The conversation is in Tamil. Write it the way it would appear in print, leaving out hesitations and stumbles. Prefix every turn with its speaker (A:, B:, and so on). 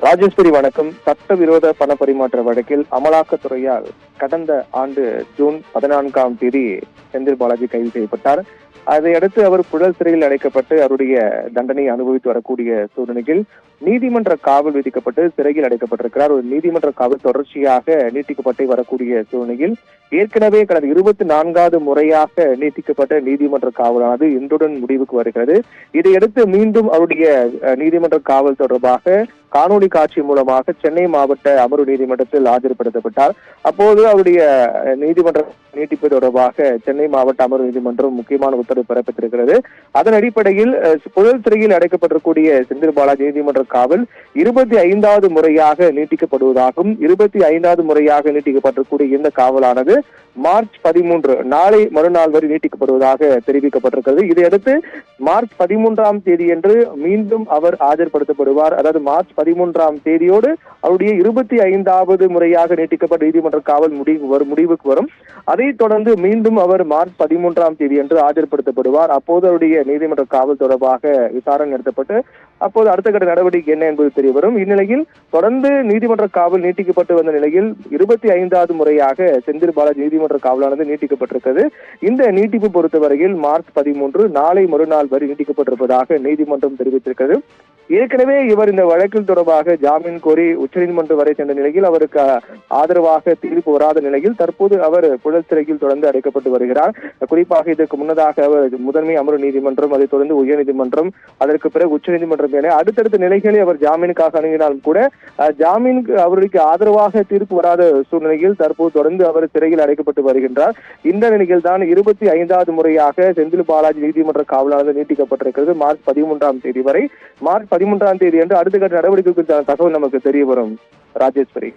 A: ராஜேஸ்வரி வணக்கம். சட்டவிரோத பண பரிமாற்ற வழக்கில் அமலாக்கத்துறையால் கடந்த ஆண்டு ஜூன் 14ஆம் தேதி செந்தில் பாலாஜி கைது செய்யப்பட்டார். அதையடுத்து அவர் புழல் சிறையில் அடைக்கப்பட்டு அவருடைய தண்டனை அனுபவித்து வரக்கூடிய சூழ்நிலையில் நீதிமன்ற காவல் விதிக்கப்பட்டு சிறையில் அடைக்கப்பட்டிருக்கிறார். ஒரு நீதிமன்ற காவல் தொடர்ச்சியாக நீட்டிக்கப்பட்டு வரக்கூடிய சூழ்நிலையில் ஏற்கனவே கடந்த 24வது முறையாக நீட்டிக்கப்பட்ட நீதிமன்ற காவலானது இன்றுடன் முடிவுக்கு வருகிறது. இதையடுத்து மீண்டும் அவருடைய நீதிமன்ற காவல் தொடர்பாக காணொலி காட்சி மூலமாக சென்னை மாவட்ட அமர்வு நீதிமன்றத்தில் ஆஜர்படுத்தப்பட்டார். அப்போது அவருடைய நீதிமன்ற நீட்டிப்பு தொடர்பாக சென்னை மாவட்ட அமர்வு நீதிமன்றம் முக்கியமான உத்தரவு பிறப்பித்திருக்கிறது. அதன் அடிப்படையில் புழல் சிறையில் அடைக்கப்பட்டிருக்கூடிய செந்தில் பாலாஜி நீதிமன்ற காவல் 25வது முறையாக நீட்டிக்கப்படுவதாகவும் 25வது முறையாக நீட்டிக்கப்பட்டிருக்கூடிய இந்த காவலானது மார்ச் 13 நாளை மறுநாள் வரை நீட்டிக்கப்படுவதாக தெரிவிக்கப்பட்டிருக்கிறது. இதையடுத்து மார்ச் 13ஆம் தேதியன்று மீண்டும் அவர் ஆஜர்படுத்தப்படுவார். அதாவது மார்ச் 13ஆம் தேதியோடு அவருடைய 25வது முறையாக நீட்டிக்கப்பட்ட நீதிமன்ற காவல் முடிவுக்கு வரும். அதைத் தொடர்ந்து மீண்டும் அவர் மார்ச் 13ஆம் தேதி அன்று ஆஜர்படுத்தப்படுவார். அப்போது அவருடைய நீதிமன்ற காவல் தொடர்பாக விசாரணை நடத்தப்பட்டு அப்போது அடுத்த கட்ட நடவடிக்கை என்ன என்பது தெரிய வரும். இந்நிலையில் தொடர்ந்து நீதிமன்ற காவல் நீட்டிக்கப்பட்டு வந்த நிலையில் 25வது முறையாக செந்தில் பாலாஜி நீதிமன்ற காவலானது நீட்டிக்கப்பட்டிருக்கிறது. இந்த நீட்டிப்பு பொறுத்தவரையில் மார்ச் 13 நாளை மறுநாள் வரை நீட்டிக்கப்பட்டிருப்பதாக நீதிமன்றம் தெரிவித்திருக்கிறது. ஏற்கனவே இவர் இந்த வழக்கில் தொடர்பாக ஜாமீன் கோரி உச்சநீதிமன்றம் வரை சென்ற நிலையில் அவருக்கு ஆதரவாக தீர்ப்பு வராத நிலையில் தற்போது அவர் புழல் சிறையில் தொடர்ந்து அடைக்கப்பட்டு வருகிறார். குறிப்பாக இதற்கு முன்னதாக அவர் முதன்மை அமர்வு நீதிமன்றம், அதைத் தொடர்ந்து உயர்நீதிமன்றம், அதற்கு பிறகு உச்சநீதிமன்றம் என அடுத்தடுத்த நிலைகளில் அவர் ஜாமீனுக்காக அணுகினாலும் கூட ஜாமீன் அவருக்கு ஆதரவாக தீர்ப்பு வராத சூழ்நிலையில் தற்போது தொடர்ந்து அவர் சிறையில் அடைக்கப்பட்டு வருகின்றார். இந்த நிலையில் தான் 25வது முறையாக செந்தில் பாலாஜி நீதிமன்ற காவலானது நீட்டிக்கப்பட்டிருக்கிறது. மார்ச் 13ஆம் தேதி வரை. மார்ச் 13ஆம் தேதி அன்று அடுத்த கட்ட நடவடிக்கை குறித்தான தகவல் நமக்கு தெரிய வரும். ராஜேஸ்வரி.